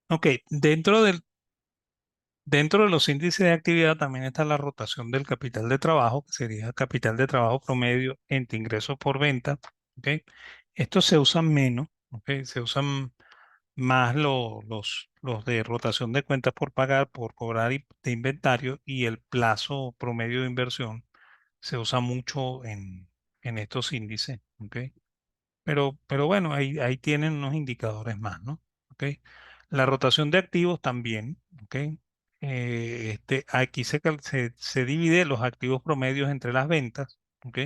Ok, dentro de los índices de actividad también está la rotación del capital de trabajo, que sería capital de trabajo promedio entre ingresos por venta. Ok, estos se usan menos, ok, se usan más los de rotación de cuentas por pagar, por cobrar de inventario y el plazo promedio de inversión se usa mucho en estos índices. Ok. Pero bueno, ahí tienen unos indicadores más, ¿no? ¿Ok? La rotación de activos también, ¿ok? Aquí se divide los activos promedios entre las ventas, ¿ok?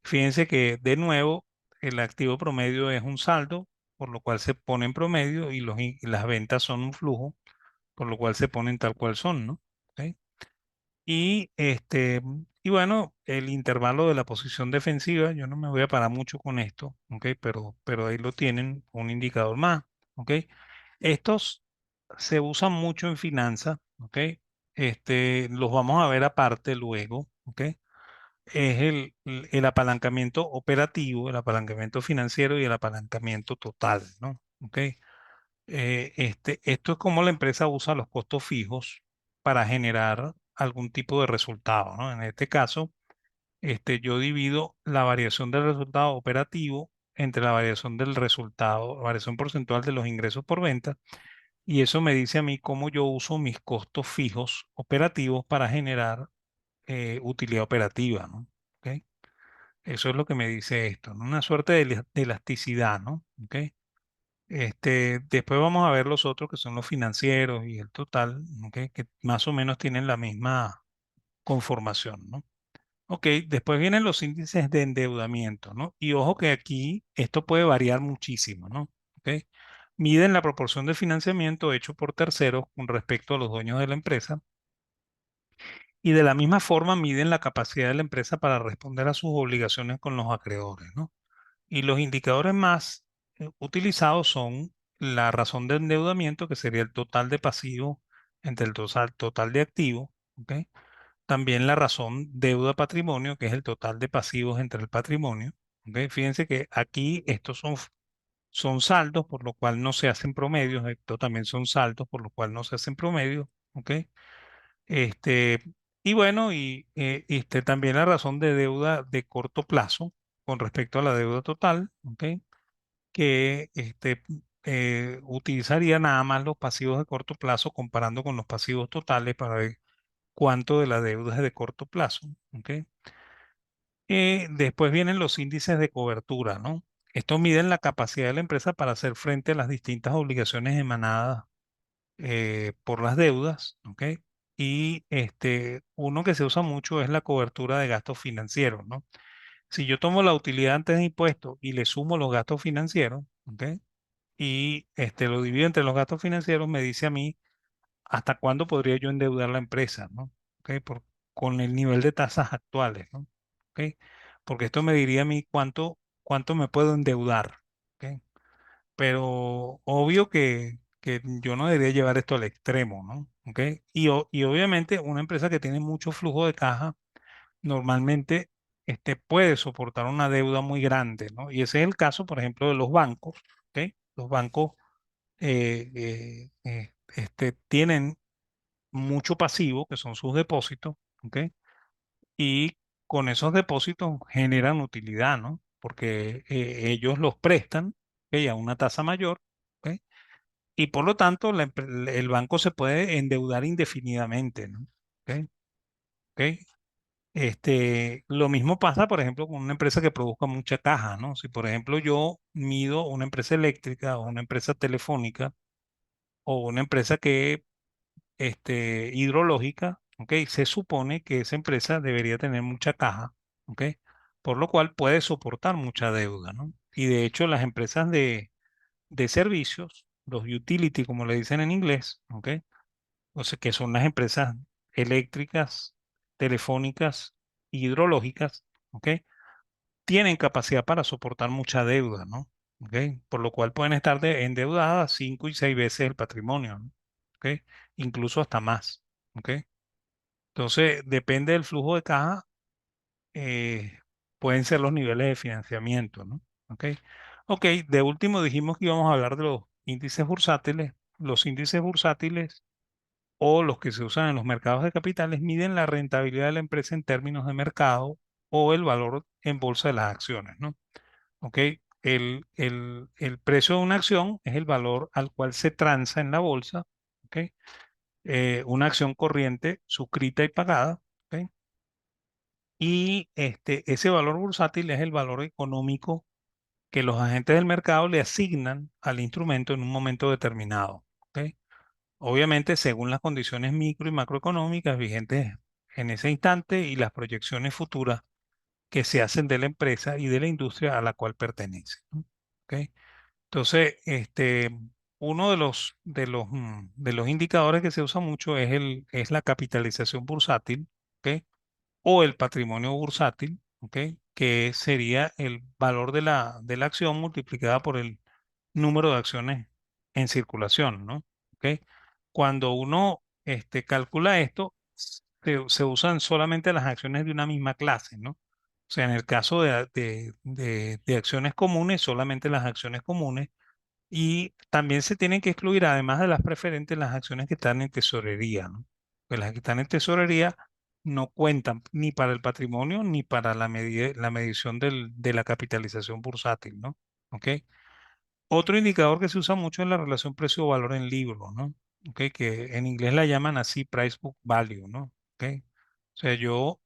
Fíjense que de nuevo el activo promedio es un saldo, por lo cual se pone en promedio y y las ventas son un flujo, por lo cual se ponen tal cual son, ¿no? ¿Ok? Y bueno, el intervalo de la posición defensiva, yo no me voy a parar mucho con esto, ¿ok? Pero ahí lo tienen, un indicador más, ¿ok? Estos se usan mucho en finanzas, ¿ok? Los vamos a ver aparte luego, ¿ok? Es el apalancamiento operativo, el apalancamiento financiero y el apalancamiento total, ¿no? ¿Ok? Esto es como la empresa usa los costos fijos para generar algún tipo de resultado, ¿no? En este caso, yo divido la variación del resultado operativo entre la variación del resultado, variación porcentual de los ingresos por venta, y eso me dice a mí cómo yo uso mis costos fijos operativos para generar utilidad operativa, ¿no? ¿Ok? Eso es lo que me dice esto, ¿no? Una suerte de elasticidad, ¿no? ¿Ok? Después vamos a ver los otros que son los financieros y el total, ¿ok? Que más o menos tienen la misma conformación, ¿no? Ok, después vienen los índices de endeudamiento, ¿no? Y ojo que aquí esto puede variar muchísimo, ¿no? Ok, miden la proporción de financiamiento hecho por terceros con respecto a los dueños de la empresa y de la misma forma miden la capacidad de la empresa para responder a sus obligaciones con los acreedores, ¿no? Y los indicadores más utilizados son la razón de endeudamiento, que sería el total de pasivos entre el total de activos, ¿ok? También la razón deuda-patrimonio, que es el total de pasivos entre el patrimonio, ¿ok? Fíjense que aquí estos son saldos, por lo cual no se hacen promedios, estos también son saldos, por lo cual no se hacen promedios, ¿ok? Este, y bueno, también la razón de deuda de corto plazo con respecto a la deuda total, ¿ok? Que utilizaría nada más los pasivos de corto plazo comparando con los pasivos totales para ver cuánto de la deuda es de corto plazo, ¿ok? Después vienen los índices de cobertura, ¿no? Estos miden la capacidad de la empresa para hacer frente a las distintas obligaciones emanadas por las deudas, ¿ok? Y uno que se usa mucho es la cobertura de gastos financieros, ¿no? Si yo tomo la utilidad antes de impuestos y le sumo los gastos financieros, ¿ok? Y lo divido entre los gastos financieros, me dice a mí hasta cuándo podría yo endeudar la empresa, ¿no? ¿Ok? Con el nivel de tasas actuales, ¿no? ¿Ok? Porque esto me diría a mí cuánto me puedo endeudar, ¿ok? Pero obvio que yo no debería llevar esto al extremo, ¿no? ¿Ok? Y obviamente una empresa que tiene mucho flujo de caja normalmente puede soportar una deuda muy grande, ¿no? Y ese es el caso, por ejemplo, de los bancos, ¿ok? Los bancos tienen mucho pasivo, que son sus depósitos, ¿ok? Y con esos depósitos generan utilidad, ¿no? Porque ellos los prestan, ¿ok? A una tasa mayor, ¿ok? Y por lo tanto el banco se puede endeudar indefinidamente, ¿no? ¿Ok? ¿Ok? Lo mismo pasa, por ejemplo, con una empresa que produzca mucha caja, ¿no? Si, por ejemplo, yo mido una empresa eléctrica o una empresa telefónica o una empresa que hidrológica, ¿ok? Se supone que esa empresa debería tener mucha caja, ¿ok? Por lo cual puede soportar mucha deuda, ¿no? Y de hecho las empresas de servicios, los utility, como le dicen en inglés, ¿ok? O sea, que son las empresas eléctricas, telefónicas, hidrológicas, ¿ok? Tienen capacidad para soportar mucha deuda, ¿no? ¿Ok? Por lo cual pueden estar endeudadas 5 y 6 veces el patrimonio, ¿no? ¿Ok? Incluso hasta más, ¿ok? Entonces, depende del flujo de caja, pueden ser los niveles de financiamiento, ¿no? ¿Ok? Ok, de último dijimos que íbamos a hablar de los índices bursátiles. los índices bursátiles o los que se usan en los mercados de capitales miden la rentabilidad de la empresa en términos de mercado o el valor en bolsa de las acciones, ¿no? ¿Ok? El precio de una acción es el valor al cual se transa en la bolsa, ¿ok? Una acción corriente suscrita y pagada, ¿ok? Y ese valor bursátil es el valor económico que los agentes del mercado le asignan al instrumento en un momento determinado, ¿ok? Obviamente, según las condiciones micro y macroeconómicas vigentes en ese instante y las proyecciones futuras que se hacen de la empresa y de la industria a la cual pertenece, ¿no? ¿Ok? Entonces, uno de los indicadores que se usa mucho es la capitalización bursátil, ¿ok? O el patrimonio bursátil, ¿ok? Que sería el valor de la acción multiplicada por el número de acciones en circulación, ¿no? ¿Ok? Cuando uno calcula esto, se usan solamente las acciones de una misma clase, ¿no? O sea, en el caso de acciones comunes, solamente las acciones comunes, y también se tienen que excluir, además de las preferentes, las acciones que están en tesorería, ¿no? Pues las que están en tesorería no cuentan ni para el patrimonio ni para la medición de la capitalización bursátil, ¿no? ¿Ok? Otro indicador que se usa mucho es la relación precio-valor en libros, ¿no? ¿Ok? Que en inglés la llaman así price book value, ¿no? ¿Ok? O sea, yo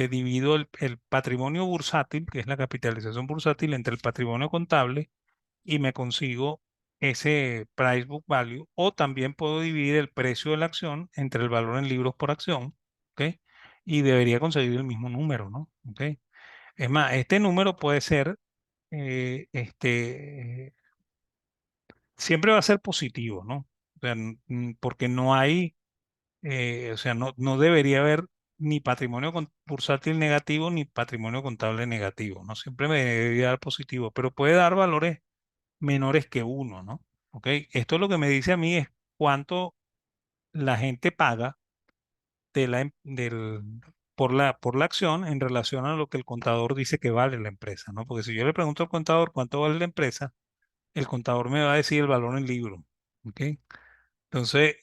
divido el patrimonio bursátil, que es la capitalización bursátil, entre el patrimonio contable y me consigo ese price book value, o también puedo dividir el precio de la acción entre el valor en libros por acción, ¿ok? Y debería conseguir el mismo número, ¿no? ¿Ok? Es más, este número puede ser, siempre va a ser positivo, ¿no? O sea, porque no hay, o sea, no debería haber ni patrimonio bursátil negativo ni patrimonio contable negativo, ¿no? Siempre me debería dar positivo, pero puede dar valores menores que uno, ¿no? ¿Ok? Esto lo que me dice a mí es cuánto la gente paga de por la acción en relación a lo que el contador dice que vale la empresa, ¿no? Porque si yo le pregunto al contador cuánto vale la empresa, el contador me va a decir el valor en libro, ¿ok? Entonces,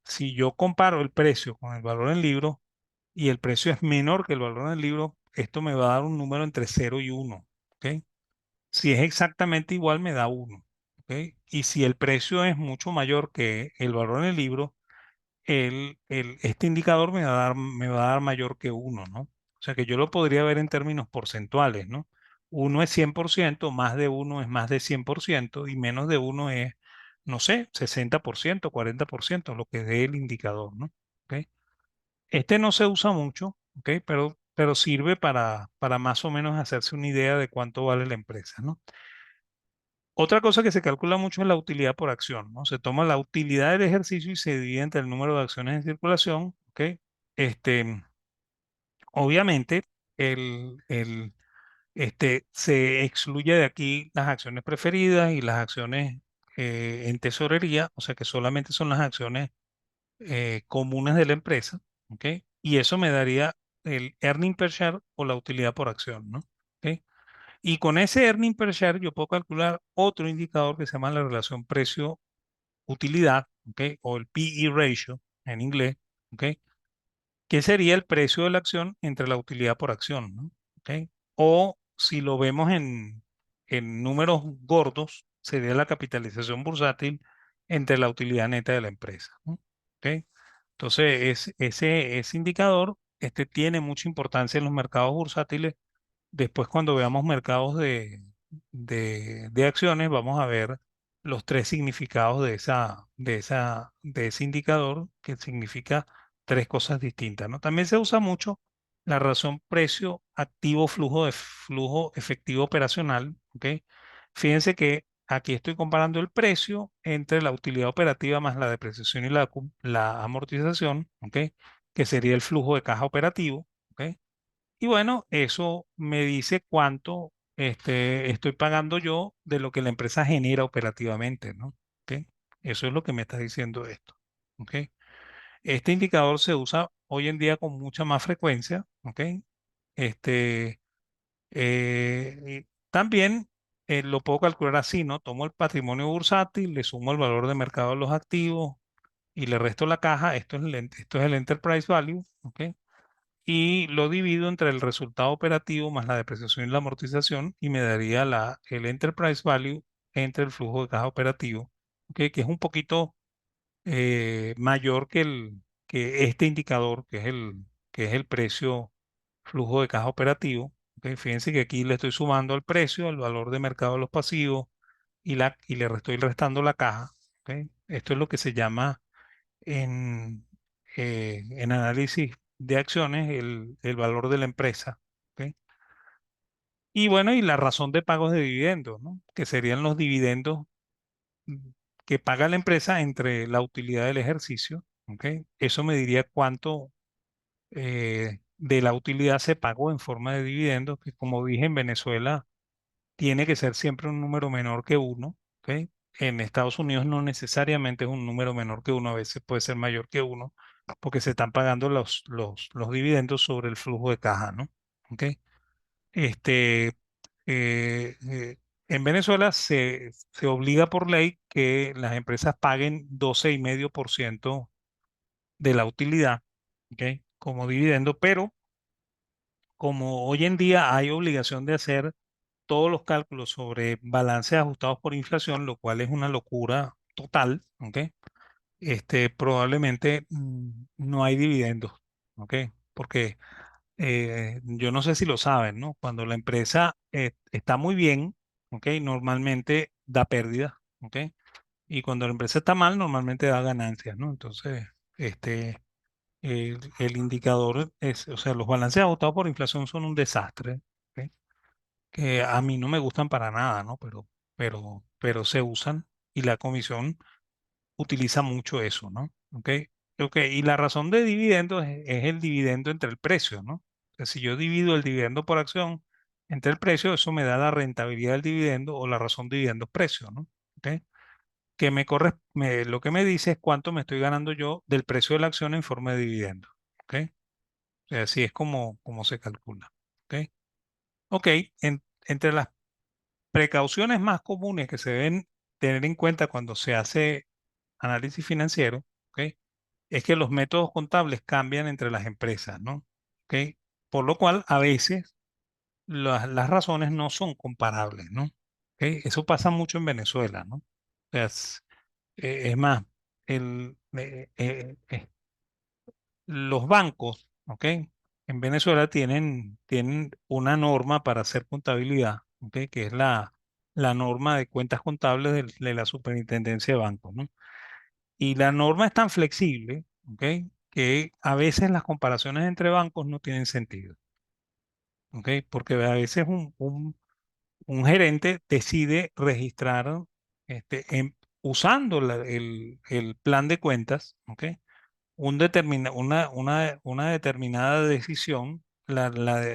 si yo comparo el precio con el valor en libro y el precio es menor que el valor en el libro, esto me va a dar un número entre 0 y 1, ¿ok? Si es exactamente igual, me da 1. ¿Ok? Y si el precio es mucho mayor que el valor en el libro, este indicador me va a dar mayor que 1, ¿no? O sea que yo lo podría ver en términos porcentuales, ¿no? 1 es 100%, más de 1 es más de 100% y menos de 1 es, no sé, 60%, 40%, lo que dé el indicador, ¿no? ¿Ok? Este no se usa mucho, ¿ok? Pero sirve para más o menos hacerse una idea de cuánto vale la empresa, ¿no? Otra cosa que se calcula mucho es la utilidad por acción, ¿no? Se toma la utilidad del ejercicio y se divide entre el número de acciones en circulación, ¿ok? Este, obviamente, se excluye de aquí las acciones preferidas y las acciones en tesorería, o sea que solamente son las acciones comunes de la empresa, ¿ok? Y eso me daría el earning per share o la utilidad por acción, ¿no? ¿Ok? Y con ese earning per share yo puedo calcular otro indicador que se llama la relación precio-utilidad, ¿ok? O el PE ratio en inglés, ¿ok? Que sería el precio de la acción entre la utilidad por acción, ¿no? ¿Ok? O si lo vemos en números gordos, sería la capitalización bursátil entre la utilidad neta de la empresa, ¿no? ¿Ok? Entonces, ese indicador tiene mucha importancia en los mercados bursátiles. Después, cuando veamos mercados de acciones, vamos a ver los tres significados de ese indicador, que significa tres cosas distintas, ¿no? También se usa mucho la relación precio activo flujo de flujo efectivo operacional, ¿ok? Fíjense que aquí estoy comparando el precio entre la utilidad operativa más la depreciación y la amortización, ¿ok? Que sería el flujo de caja operativo, ¿ok? Y bueno, eso me dice cuánto estoy pagando yo de lo que la empresa genera operativamente, ¿no? ¿Ok? Eso es lo que me está diciendo esto. ¿Ok? Este indicador se usa hoy en día con mucha más frecuencia. ¿Ok? Este, y también lo puedo calcular así, ¿no? Tomo el patrimonio bursátil, le sumo el valor de mercado de los activos y le resto la caja. Esto es el enterprise value, ¿ok? Y lo divido entre el resultado operativo más la depreciación y la amortización y me daría el enterprise value entre el flujo de caja operativo, ¿ok? Que es un poquito mayor que este indicador, que es el precio flujo de caja operativo. ¿Ok? Fíjense que aquí le estoy sumando el precio, el valor de mercado de los pasivos y le estoy restando la caja. ¿Ok? Esto es lo que se llama en análisis de acciones el valor de la empresa. ¿Ok? Y bueno, y la razón de pagos de dividendos, ¿no? Que serían los dividendos mm, que paga la empresa entre la utilidad del ejercicio. ¿Ok? Eso me diría cuánto de la utilidad se pagó en forma de dividendos, que como dije en Venezuela tiene que ser siempre un número menor que uno. ¿Ok? En Estados Unidos no necesariamente es un número menor que uno, a veces puede ser mayor que uno, porque se están pagando los dividendos sobre el flujo de caja, ¿no? ¿Ok? Este, en Venezuela se obliga por ley que las empresas paguen 12,5% de la utilidad, ¿ok? Como dividendo, pero como hoy en día hay obligación de hacer todos los cálculos sobre balances ajustados por inflación, lo cual es una locura total, ¿ok? Probablemente no hay dividendos, ¿ok? Porque yo no sé si lo saben, ¿no? Cuando la empresa está muy bien, ¿ok? Normalmente da pérdidas, ¿ok? Y cuando la empresa está mal, normalmente da ganancias, ¿no? Entonces, el indicador es, o sea, los balances ajustados por inflación son un desastre, ¿ok? Que a mí no me gustan para nada, ¿no? Pero se usan y la comisión utiliza mucho eso, ¿no? ¿Ok? Ok, y la razón de dividendos es el dividendo entre el precio, ¿no? O sea, si yo divido el dividendo por acción entre el precio, eso me da la rentabilidad del dividendo o la razón de dividendos precio, ¿no? ¿Ok? Lo que me dice es cuánto me estoy ganando yo del precio de la acción en forma de dividendo, ¿ok? O sea, así es como se calcula, ¿ok? Ok, entre las precauciones más comunes que se deben tener en cuenta cuando se hace análisis financiero, ¿ok? Es que los métodos contables cambian entre las empresas, ¿no? ¿Ok? Por lo cual, a veces las razones no son comparables, ¿no? ¿Ok? Eso pasa mucho en Venezuela, ¿no? O sea, es más, los bancos, ¿ok? En Venezuela tienen una norma para hacer contabilidad, ¿ok? Que es la norma de cuentas contables de la Superintendencia de Bancos, ¿no? Y la norma es tan flexible, ¿ok? Que a veces las comparaciones entre bancos no tienen sentido, ¿ok? Porque a veces un gerente decide registrar usando el plan de cuentas, ¿ok? Una determinada decisión,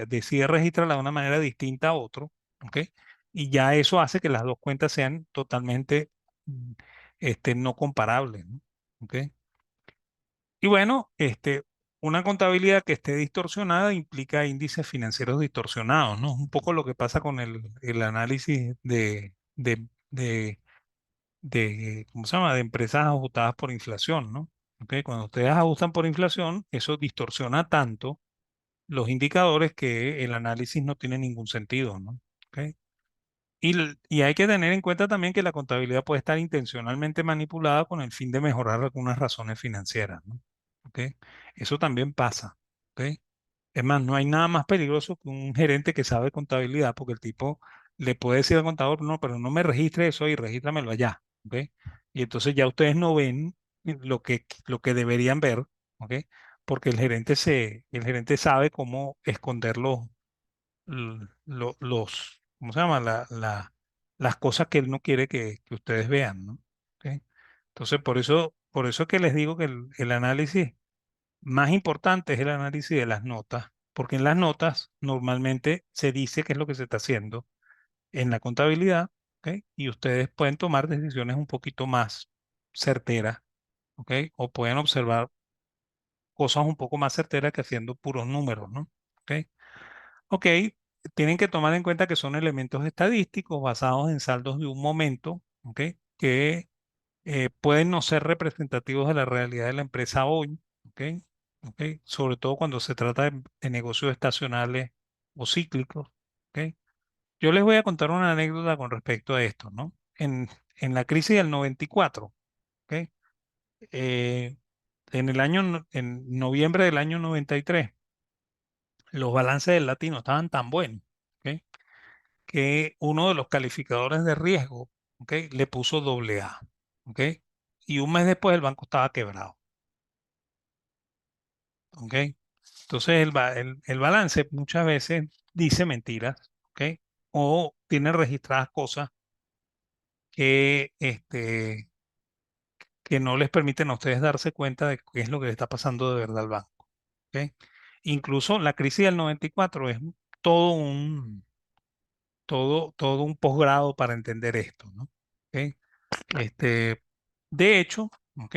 decide registrarla de una manera distinta a otro, ¿ok? Y ya eso hace que las dos cuentas sean totalmente mm, no comparables, ¿no? ¿Ok? Y bueno, una contabilidad que esté distorsionada implica índices financieros distorsionados, ¿no? Un poco lo que pasa con el análisis ¿cómo se llama? De empresas ajustadas por inflación, ¿no? ¿Ok? Cuando ustedes ajustan por inflación, eso distorsiona tanto los indicadores que el análisis no tiene ningún sentido, ¿no? ¿Ok? Y hay que tener en cuenta también que la contabilidad puede estar intencionalmente manipulada con el fin de mejorar algunas razones financieras, ¿no? ¿Ok? Eso también pasa, ¿ok? Es más, no hay nada más peligroso que un gerente que sabe contabilidad, porque el tipo le puede decir al contador, no, pero no me registre eso y regístramelo allá, ¿ok? Y entonces ya ustedes no ven lo que deberían ver, ¿ok? Porque el gerente sabe cómo esconder ¿cómo se llama? Las cosas que él no quiere que ustedes vean, ¿no? ¿Ok? Entonces, por eso es que les digo que el análisis más importante es el análisis de las notas, porque en las notas normalmente se dice qué es lo que se está haciendo en la contabilidad, ¿ok? Y ustedes pueden tomar decisiones un poquito más certeras, ¿ok? O pueden observar cosas un poco más certeras que haciendo puros números, ¿no? ¿Ok? Ok, tienen que tomar en cuenta que son elementos estadísticos basados en saldos de un momento, ¿ok? Que pueden no ser representativos de la realidad de la empresa hoy, ¿ok? ¿Ok? Sobre todo cuando se trata de negocios estacionales o cíclicos, ¿ok? Yo les voy a contar una anécdota con respecto a esto, ¿no? En la crisis del 94, ¿ok? Eh, en noviembre del año 93, los balances del Latino estaban tan buenos, ¿ok? Que uno de los calificadores de riesgo, ¿ok? Le puso doble A, ¿ok? Y un mes después el banco estaba quebrado, ¿ok? Entonces el balance muchas veces dice mentiras, ¿ok? O tiene registradas cosas que, que no les permiten a ustedes darse cuenta de qué es lo que le está pasando de verdad al banco, ¿ok? Incluso la crisis del 94 es todo todo un posgrado para entender esto, ¿no? ¿Ok? Este, de hecho, ¿ok?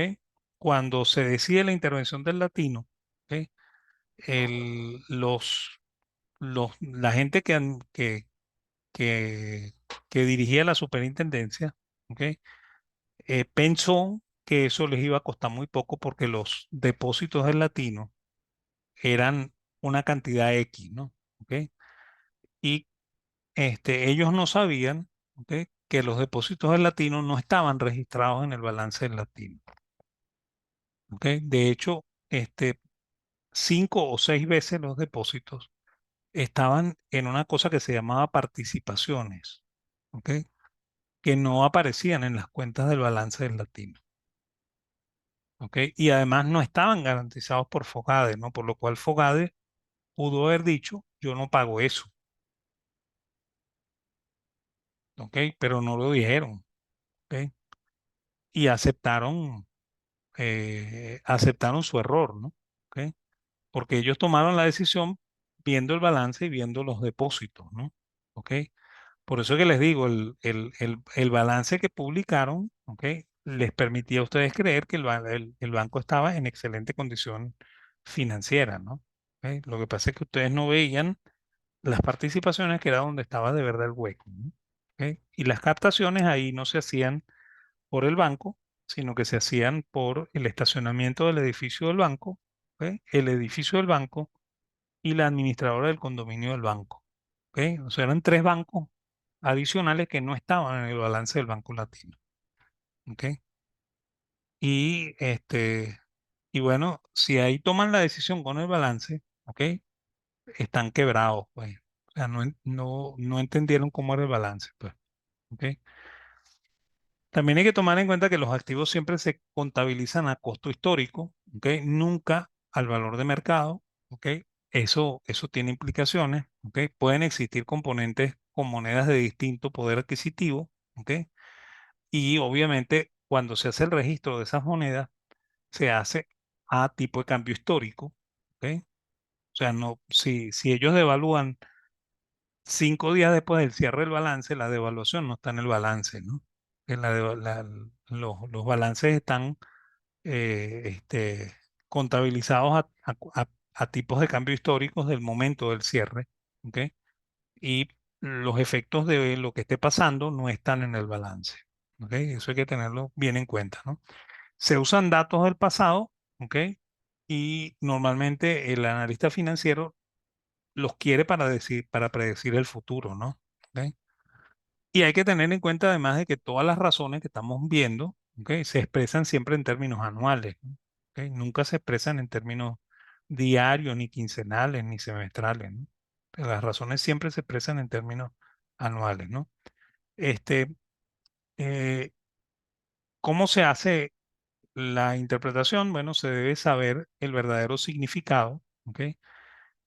Cuando se decide la intervención del latino, ¿ok? El- los, la gente que, que dirigía la superintendencia, ¿ok? Pensó que eso les iba a costar muy poco porque los depósitos del latino eran una cantidad X, ¿no? ¿Ok? Y ellos no sabían, ¿ok? Que los depósitos del latino no estaban registrados en el balance del latino, ¿ok? De hecho, 5 o 6 veces los depósitos estaban en una cosa que se llamaba participaciones, ¿ok? Que no aparecían en las cuentas del balance del latino, ¿ok? Y además no estaban garantizados por Fogade, ¿no? Por lo cual Fogade pudo haber dicho, yo no pago eso, ¿ok? Pero no lo dijeron, ¿ok? Y aceptaron su error, ¿no? ¿Ok? Porque ellos tomaron la decisión viendo el balance y viendo los depósitos, ¿no? ¿Ok? Por eso que les digo, el balance que publicaron, ¿ok? Les permitía a ustedes creer que el banco estaba en excelente condición financiera, ¿no? ¿Ok? Lo que pasa es que ustedes no veían las participaciones que era donde estaba de verdad el hueco, ¿no? ¿Ok? Y las captaciones ahí no se hacían por el banco, sino que se hacían por el estacionamiento del edificio del banco, ¿ok? El edificio del banco y la administradora del condominio del banco, ¿ok? O sea, eran tres bancos adicionales que no estaban en el balance del Banco Latino, ¿ok? Y, y bueno, si ahí toman la decisión con el balance, ¿ok? Están quebrados, pues. O sea, no entendieron cómo era el balance, pues, ¿ok? También hay que tomar en cuenta que los activos siempre se contabilizan a costo histórico, ¿ok? Nunca al valor de mercado, ¿ok? Eso tiene implicaciones, ¿ok? Pueden existir componentes con monedas de distinto poder adquisitivo, ¿ok? Y obviamente cuando se hace el registro de esas monedas, se hace a tipo de cambio histórico, ¿ok? O sea, no, si ellos devalúan 5 días después del cierre del balance, la devaluación no está en el balance, ¿no? En los balances están contabilizados a tipos de cambio históricos del momento del cierre, ¿ok? Y los efectos de lo que esté pasando no están en el balance, ¿ok? Eso hay que tenerlo bien en cuenta, ¿no? Se usan datos del pasado, ¿ok? Y normalmente el analista financiero los quiere para predecir el futuro, ¿no? ¿Ok? Y hay que tener en cuenta además de que todas las razones que estamos viendo, ¿ok? Se expresan siempre en términos anuales, ¿no? ¿Ok? Nunca se expresan en términos diarios, ni quincenales, ni semestrales, ¿no? Las razones siempre se expresan en términos anuales, ¿no? Este, eh, ¿Cómo se hace la interpretación? Bueno, se debe saber el verdadero significado, ¿ok?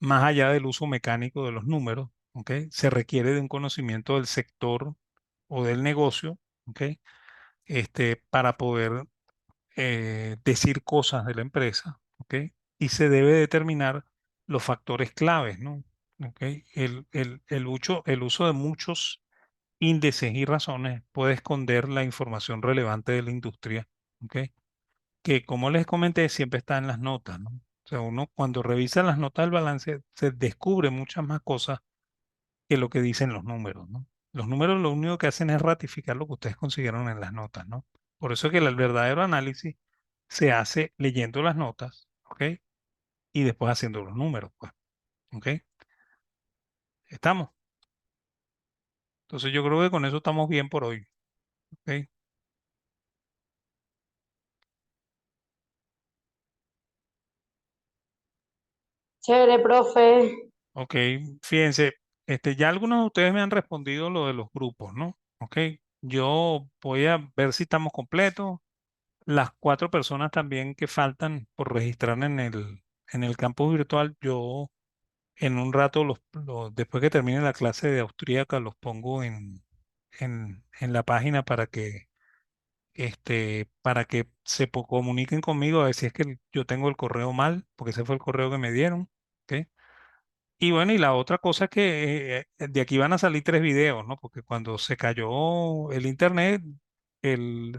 Más allá del uso mecánico de los números, ¿ok? Se requiere de un conocimiento del sector o del negocio, ¿ok? Para poder decir cosas de la empresa, ¿ok? Y se debe determinar los factores claves, ¿no? ¿Ok? El uso de muchos índices y razones puede esconder la información relevante de la industria, ¿ok? Que como les comenté, siempre está en las notas, ¿no? O sea, uno cuando revisa las notas del balance se descubre muchas más cosas que lo que dicen los números, ¿no? Los números lo único que hacen es ratificar lo que ustedes consiguieron en las notas, ¿no? Por eso es que el verdadero análisis se hace leyendo las notas, ¿ok? Y después haciendo los números, pues, ¿ok? ¿Estamos? Entonces yo creo que con eso estamos bien por hoy, ¿ok? Chévere, profe. Ok, fíjense, ya algunos de ustedes me han respondido lo de los grupos, ¿no? Ok, yo voy a ver si estamos completos. Las 4 personas también que faltan por registrar en el campus virtual, yo en un rato, después que termine la clase de austríaca, los pongo en la página para que comuniquen conmigo a ver si es que yo tengo el correo mal, porque ese fue el correo que me dieron. ¿Ok? Y bueno, y la otra cosa es que de aquí van a salir 3 videos, ¿no? Porque cuando se cayó el internet,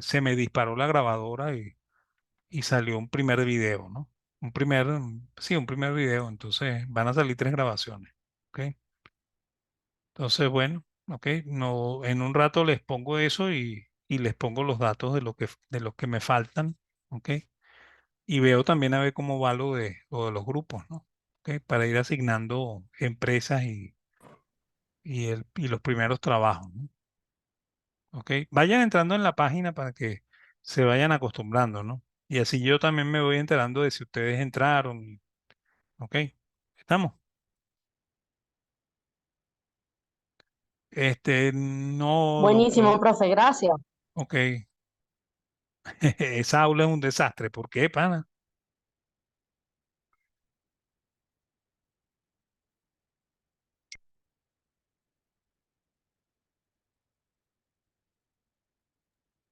se me disparó la grabadora y salió un primer video, ¿no? Sí, un primer video. Entonces van a salir 3 grabaciones. ¿Ok? Entonces, bueno, ok, no, en un rato les pongo eso y les pongo los datos de lo que me faltan, ¿ok? Y veo también a ver cómo va lo de los grupos, ¿no? ¿Ok? Para ir asignando empresas y los primeros trabajos, ¿no? ¿Ok? Vayan entrando en la página para que se vayan acostumbrando, ¿no? Y así yo también me voy enterando de si ustedes entraron, ¿ok? ¿Estamos? No, Buenísimo, profe, gracias. ok. Esa aula es un desastre. ¿Por qué, pana?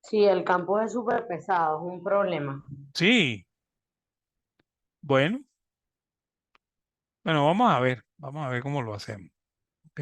Sí, el campus es súper pesado, es un problema. Sí, bueno, bueno, vamos a ver cómo lo hacemos. ¿Ok?